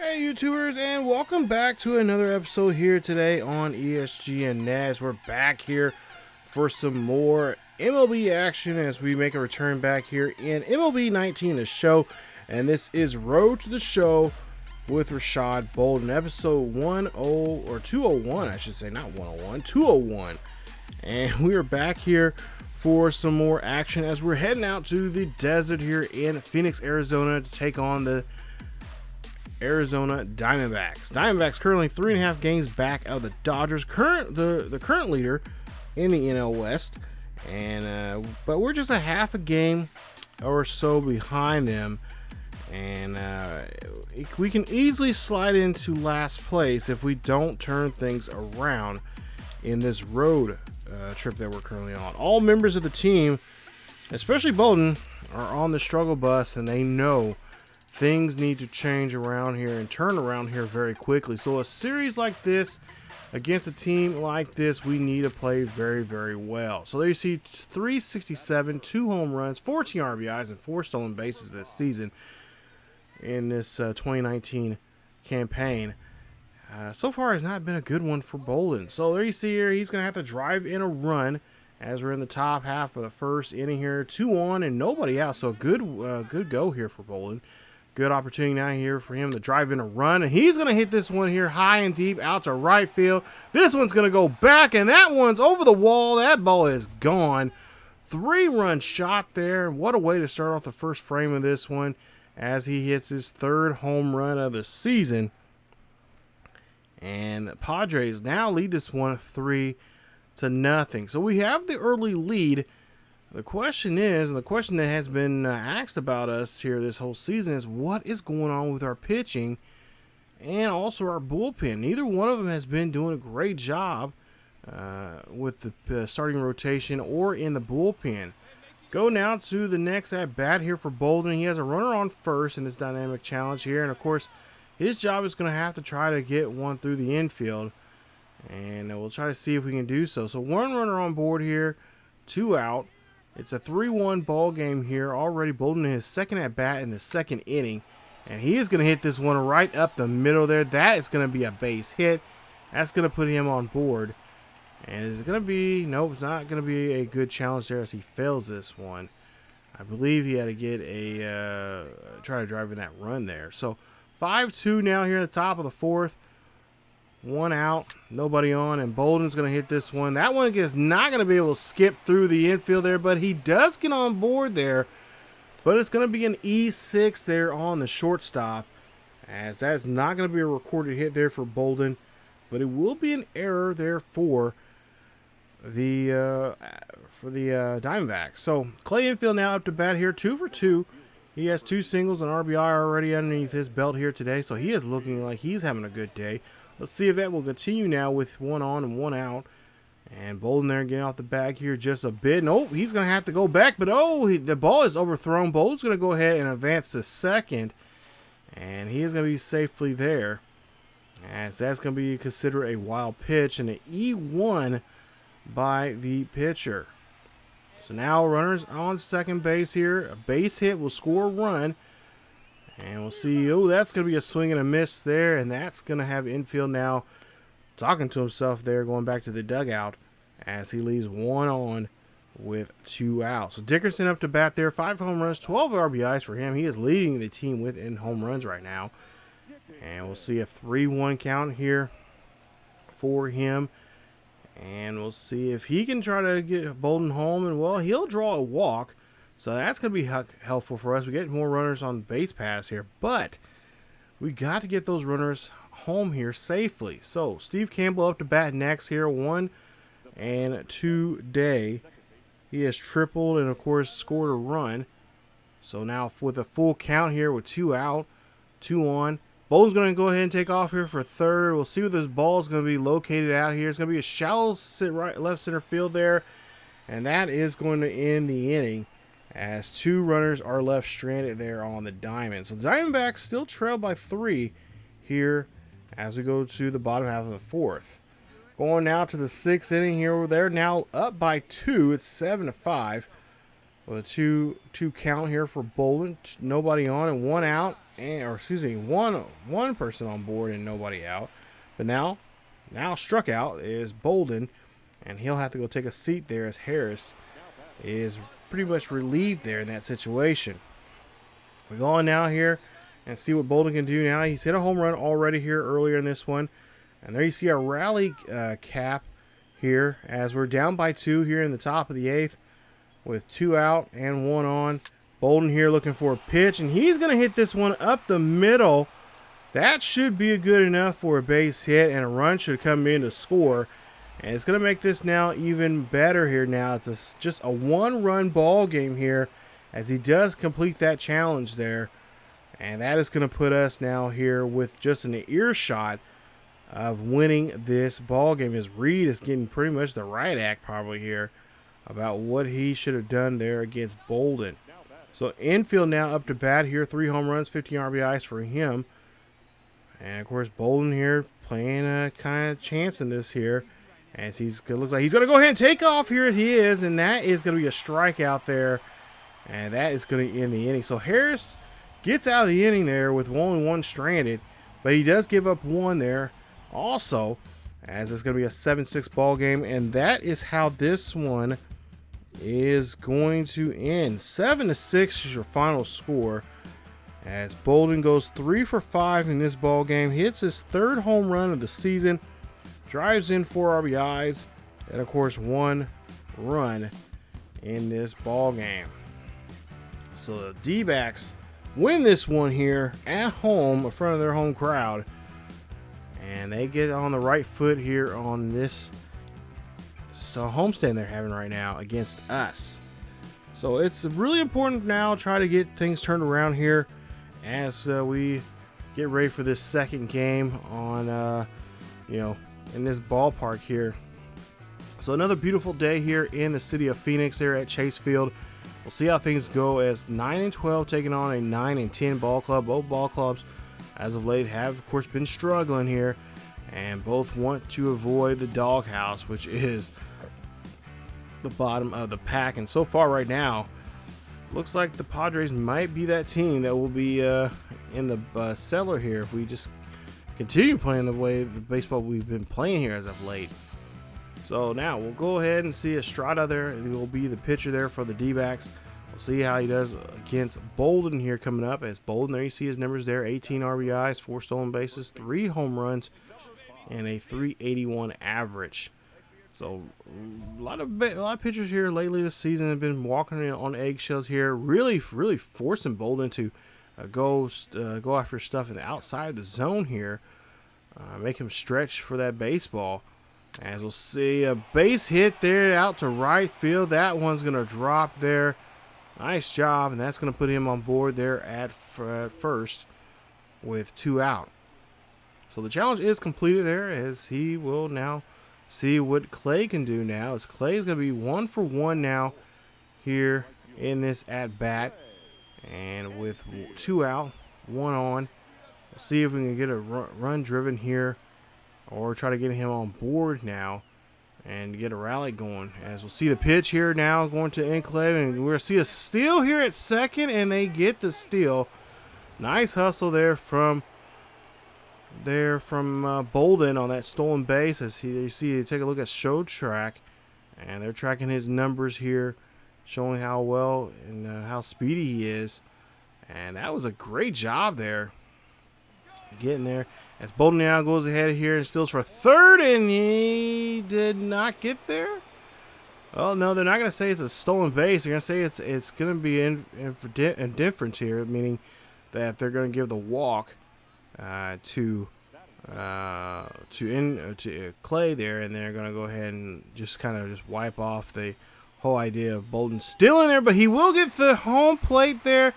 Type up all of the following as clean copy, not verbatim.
Hey YouTubers, and welcome back to another episode here today on ESGNet. We're back here for some more MLB action as we make a return back here in MLB 19, the show. And this is Road to the Show with Rashad Bolden, episode 201, I should say, not 101, 201. And we are back here for some more action as we're heading out to the desert here in Phoenix, Arizona to take on the Arizona Diamondbacks. Diamondbacks currently 3.5 games back of the Dodgers, the current leader in the NL West, and but we're just a half a game or so behind them, and we can easily slide into last place if we don't turn things around in this road trip that we're currently on. All members of the team, especially Bolden, are on the struggle bus, and they know things need to change around here and turn around here very quickly. So a series like this against a team like this, we need to play very, very well. So there you see 367, 2 home runs, 14 RBIs, and 4 stolen bases this season in this 2019 campaign. So far has not been a good one for Bolden. So there you see here, he's going to have to drive in a run as we're in the top half of the first inning here. 2 on and nobody out. So good go here for Bolden. Good opportunity now here for him to drive in a run. And he's going to hit this one here high and deep out to right field. This one's going to go back, and that one's over the wall. That ball is gone. 3-run shot there. What a way to start off the first frame of this one as he hits his 3rd home run of the season. And the Padres now lead this one 3-0. So we have the early lead. The question is, and the question that has been asked about us here this whole season is, what is going on with our pitching and also our bullpen? Neither one of them has been doing a great job with the starting rotation or in the bullpen. Go now to the next at-bat here for Bolden. He has a runner on first in this dynamic challenge here, and of course, his job is going to have to try to get one through the infield, and we'll try to see if we can do so. So 1 runner on board here, 2 out. It's a 3-1 ball game here. Already Bolden in his 2nd at bat in the 2nd inning. And he is going to hit this one right up the middle there. That is going to be a base hit. That's going to put him on board. And is it going to be... Nope, it's not going to be a good challenge there as he fails this one. I believe he had to get a... try to drive in that run there. So 5-2 now here at the top of the 4th. 1 out, nobody on, and Bolden's going to hit this one. That one is not going to be able to skip through the infield there, but he does get on board there. But it's going to be an E6 there on the shortstop, as that's not going to be a recorded hit there for Bolden, but it will be an error there for the Diamondbacks. So Clay Infield now up to bat here, 2 for 2. He has 2 singles and RBI already underneath his belt here today, so he is looking like he's having a good day. Let's see if that will continue now with 1 on and 1 out. And Bolden there getting off the bag here just a bit. Nope, he's going to have to go back. But, the ball is overthrown. Bolden's going to go ahead and advance to 2nd. And he is going to be safely there, as that's going to be considered a wild pitch and an E1 by the pitcher. So now runners on second base here. A base hit will score a run. And we'll see. Oh, that's going to be a swing and a miss there. And that's going to have infield now talking to himself there, going back to the dugout as he leaves 1 on with 2 out. So Dickerson up to bat there. 5 home runs, 12 RBIs for him. He is leading the team in home runs right now. And we'll see a 3-1 count here for him. And we'll see if he can try to get Bolden home. And, well, he'll draw a walk. So that's going to be helpful for us. We get more runners on base pass here, but we got to get those runners home here safely. So Steve Campbell up to bat next here, 1 and 2 day. He has tripled and, of course, scored a run. So now with a full count here with 2 out, 2 on. Bolden's going to go ahead and take off here for 3rd. We'll see where this ball is going to be located out here. It's going to be a shallow left center field there, and that is going to end the inning, as 2 runners are left stranded there on the diamond. So the Diamondbacks still trail by 3 here as we go to the bottom half of the 4th. Going now to the 6th inning here. They're now up by 2. It's 7-5. with a two count here for Bolden. Nobody on and one out, or excuse me, one person on board and nobody out. But now struck out is Bolden, and he'll have to go take a seat there as Harris is pretty much relieved there in that situation. We go on now here and see what Bolden can do now. He's hit a home run already here earlier in this one. And there you see a rally cap here as we're down by 2 here in the top of the 8th with 2 out and 1 on. Bolden here looking for a pitch, and he's going to hit this one up the middle. That should be good enough for a base hit, and a run should come in to score. And it's going to make this now even better here now. It's just a 1-run ball game here as he does complete that challenge there. And that is going to put us now here with just an earshot of winning this ball game, as Reed is getting pretty much the right act probably here about what he should have done there against Bolden. So infield now up to bat here, 3 home runs, 15 RBIs for him. And of course Bolden here playing a kind of chance in this here, as looks like he's going to go ahead and take off here. He is, and that is going to be a strikeout there, and that is going to end the inning. So Harris gets out of the inning there with only 1 stranded, but he does give up 1 there also, as it's going to be a 7-6 ball game, and that is how this one is going to end. 7-6 is your final score, as Bolden goes 3 for 5 in this ball game, hits his 3rd home run of the season, drives in 4 RBIs, and of course 1 run in this ball game. So the D-backs win this one here at home in front of their home crowd, and they get on the right foot here on this homestand they're having right now against us. So it's really important now to try to get things turned around here as we get ready for this second game on in this ballpark here. So another beautiful day here in the city of Phoenix there at Chase Field. We'll see how things go as 9-12 taking on a 9-10 ball club. Both ball clubs as of late have of course been struggling here, and both want to avoid the doghouse, which is the bottom of the pack. And so far right now, looks like the Padres might be that team that will be in the cellar here if we just continue playing the way the baseball we've been playing here as of late. So now we'll go ahead and see Estrada there. He will be the pitcher there for the D-backs. We'll see how he does against Bolden here coming up. As Bolden, there you see his numbers there, 18 RBIs, 4 stolen bases, 3 home runs, and a 381 average. So a lot of pitchers here lately this season have been walking on eggshells here, really forcing Bolden to go after stuff in the outside the zone here, make him stretch for that baseball. As we'll see a base hit there out to right field. That one's going to drop there. Nice job, and that's going to put him on board there at first with 2 out. So the challenge is completed there, as he will now see what Clay can do now. As Clay is going to be 1 for 1 now here in this at-bat. And with 2 out, 1 on, we'll see if we can get a run driven here or try to get him on board now and get a rally going. As we'll see the pitch here now going to Enclave, and we're going to see a steal here at second, and they get the steal. Nice hustle there from Bolden on that stolen base. As you see, take a look at ShodTrack, and they're tracking his numbers here, showing how well and how speedy he is. And that was a great job there getting there. As Bolden now goes ahead here and steals for third, and he did not get there. Oh no, they're not going to say it's a stolen base. They're going to say it's going to be indifference here, meaning that they're going to give the walk to Clay there, and they're going to go ahead and just kind of just wipe off the whole idea of Bolden still in there. But he will get the home plate there,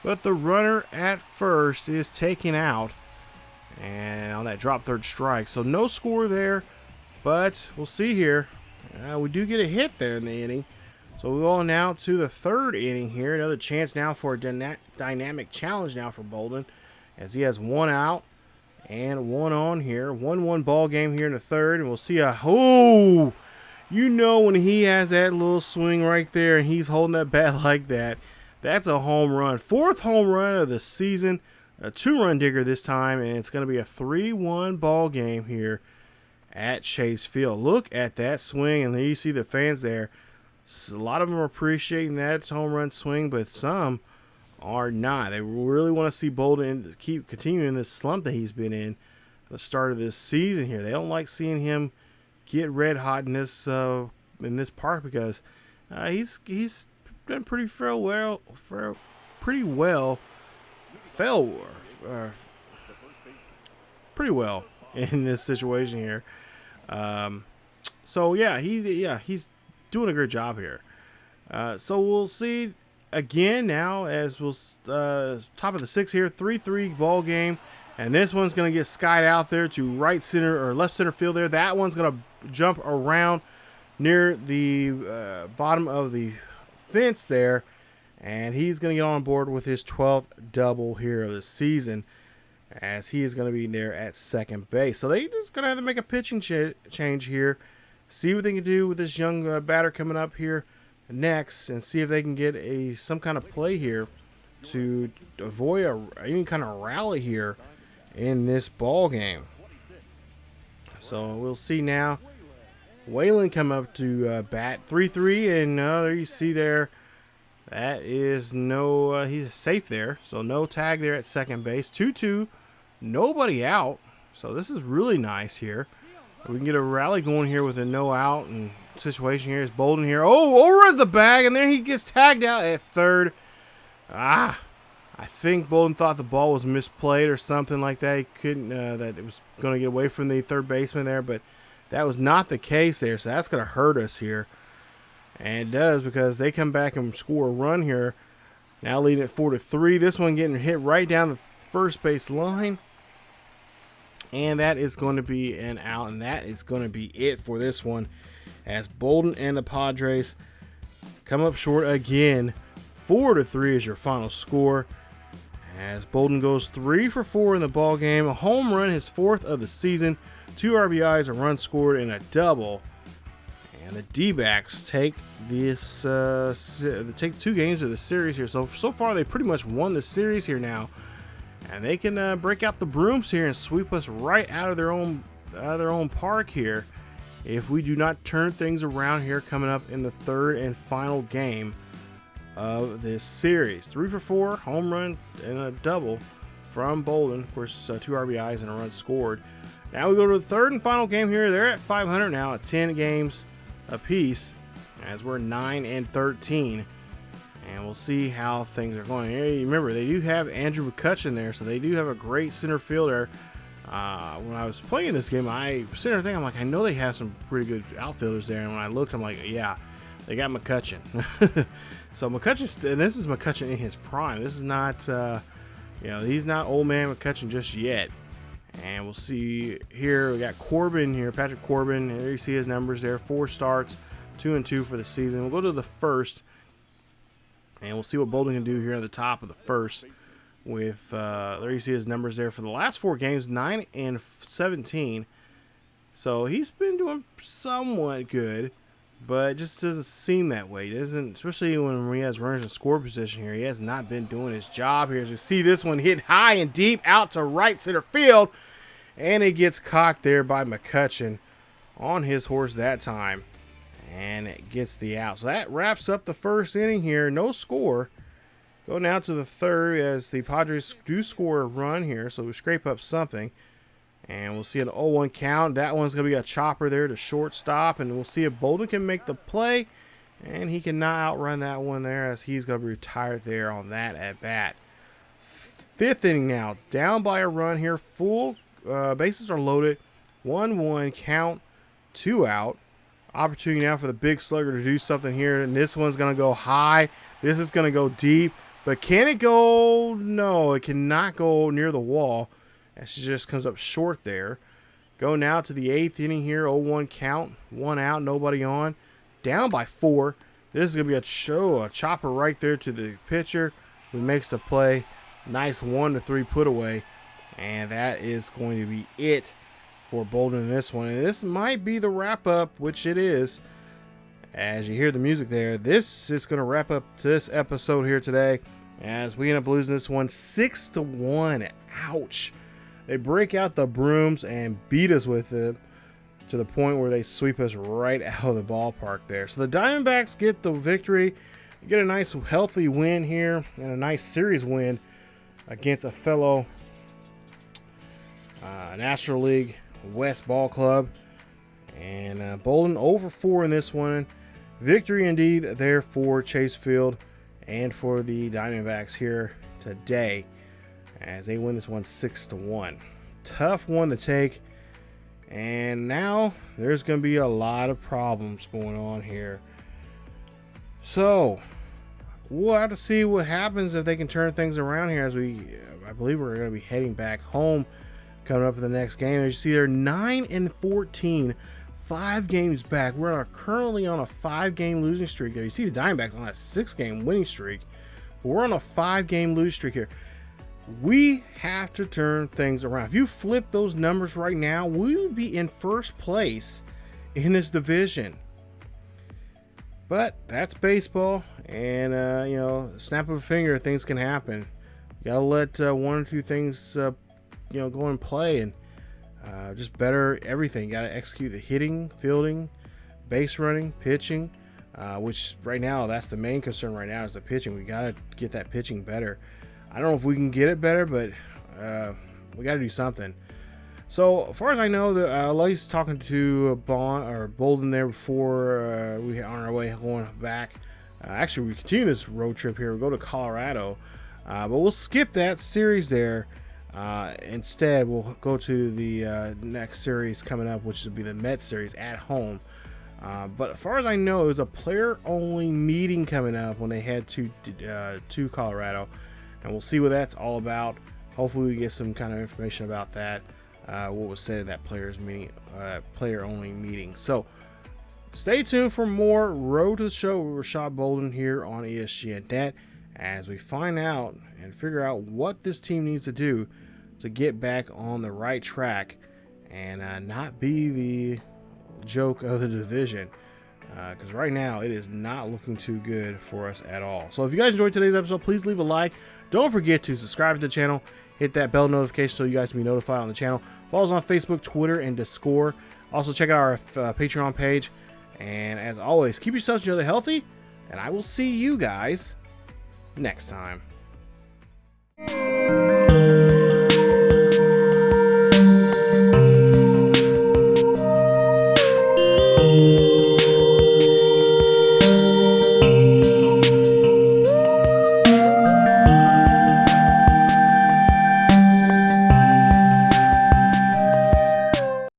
but the runner at first is taken out, and on that drop third strike. So no score there, but we'll see here. We do get a hit there in the inning. So we go on now to the 3rd inning here. Another chance now for a dynamic challenge now for Bolden, as he has 1 out and 1 on here. 1-1 ball game here in the 3rd, and we'll see You know when he has that little swing right there and he's holding that bat like that, that's a home run. 4th home run of the season, a 2-run digger this time, and it's going to be a 3-1 ball game here at Chase Field. Look at that swing, and there you see the fans there. A lot of them are appreciating that home run swing, but some are not. They really want to see Bolden keep continuing this slump that he's been in the start of this season here. They don't like seeing him get red hot in this park because he's done pretty well in this situation here. So yeah, he's doing a great job here. So we'll see again now as we'll top of the 6th here, 3-3 ball game. And this one's going to get skied out there to right center or left center field there. That one's going to jump around near the bottom of the fence there. And he's going to get on board with his 12th double here of the season, as he is going to be there at second base. So they're just going to have to make a pitching change here. See what they can do with this young batter coming up here next. And see if they can get some kind of play here to avoid any kind of rally here in this ball game. So we'll see now. Whalen come up to bat 3-3, and there you see there, that is no, he's safe there. So no tag there at second base. 2-2, nobody out. So this is really nice here. We can get a rally going here with a no out and situation here. Is Bolden here? Oh, over at the bag, and there he gets tagged out at third. I think Bolden thought the ball was misplayed or something like that. He couldn't, that it was going to get away from the third baseman there, but that was not the case there. So that's going to hurt us here. And it does, because they come back and score a run here. Now leading at 4-3. This one getting hit right down the first base line. And that is going to be an out. And that is going to be it for this one, as Bolden and the Padres come up short again. 4-3 is your final score, as Bolden goes 3 for 4 in the ball game. A home run, his 4th of the season. 2 RBIs, a run scored, and a double. And the D-backs take this take 2 games of the series here. So far they pretty much won the series here now, and they can break out the brooms here and sweep us right out of their own park here if we do not turn things around here coming up in the 3rd and final game of this series. 3 for 4, home run and a double from Bolden. Of course, 2 RBIs and a run scored. Now we go to the 3rd and final game here. They're at 500 now, at 10 games apiece, as we're 9-13. And we'll see how things are going. Hey, remember, they do have Andrew McCutcheon there, so they do have a great center fielder. When I was playing this game, I sitting there thinking, I'm like, I know they have some pretty good outfielders there. And when I looked, I'm like, yeah, they got McCutcheon. So McCutcheon, and this is McCutcheon in his prime. This is not, he's not old man McCutcheon just yet. And we'll see here, we got Corbin here, Patrick Corbin. And there you see his numbers there, 4 starts, 2-2 for the season. We'll go to the 1st, and we'll see what Bolden can do here at the top of the 1st. With there you see his numbers there for the last 4 games, 9-17. So he's been doing somewhat good, but it just doesn't seem that way. It doesn't, especially when he has runners in score position here. He has not been doing his job here. As you see, this one hit high and deep out to right center field, and it gets caught there by McCutcheon on his horse that time, and it gets the out. So that wraps up the 1st inning here. No score. Go now to the 3rd, as the Padres do score a run here, so we scrape up something. And we'll see an 0-1 count. That one's going to be a chopper there to shortstop. And we'll see if Bolden can make the play. And he cannot outrun that one there, as he's going to be retired there on that at bat. 5th inning now. Down by a run here. Full bases are loaded. 1-1 count. 2 out. Opportunity now for the big slugger to do something here. And this one's going to go high. This is going to go deep. But can it go? No, it cannot go near the wall. She just comes up short there. Go now to the 8th inning here. 0-1 count. 1 out. Nobody on. Down by 4. This is going to be a chopper right there to the pitcher, who makes the play. Nice 1-3 put away. And that is going to be it for Bolden in this one. And this might be the wrap up, which it is, As you hear the music there, this is going to wrap up this episode here today, as we end up losing this one 6-1. Ouch. They break out the brooms and beat us with it to the point where they sweep us right out of the ballpark there. So the Diamondbacks get the victory, get a nice healthy win here, and a nice series win against a fellow National League West ball club. And Bolden over 4 in this one. Victory indeed there for Chase Field and for the Diamondbacks here today, as they win this one 6-1. Tough one to take, and now there's going to be a lot of problems going on here. So we'll have to see what happens if they can turn things around here, as I believe we're going to be heading back home coming up in the next game. As you see, they're 9-14. 5 games back. We're currently on a 5-game losing streak. You see the Diamondbacks on a 6-game winning streak. We're on a 5-game losing streak here. We have to turn things around. If you flip those numbers right now, we would be in first place in this division. But that's baseball, and you know, snap of a finger, things can happen. You gotta let 1 or 2 things go and play, and just better everything. You got to execute the hitting, fielding, base running, pitching, which right now, that's the main concern right now, is the pitching. We got to get that pitching better. I don't know if we can get it better, but we got to do something. So as far as I know, Lace talking to Bolden there before we on our way going back. Actually, we continue this road trip here. We'll go to Colorado, but we'll skip that series there. Instead, we'll go to the next series coming up, which will be the Mets series at home. But as far as I know, there's a player-only meeting coming up when they head to Colorado, and we'll see what that's all about. Hopefully, we get some kind of information about that. What was said at that player-only meeting. So, stay tuned for more Road to the Show with Rashad Bolden here on ESGNet, as we find out and figure out what this team needs to do to get back on the right track and not be the joke of the division, because right now it is not looking too good for us at all. So if you guys enjoyed today's episode, please leave a like. Don't forget to subscribe to the channel, hit that bell notification so you guys can be notified on the channel. Follow us on Facebook, Twitter, and Discord. Also check out our Patreon page, and as always, keep yourselves and each other healthy, and I will see you guys next time.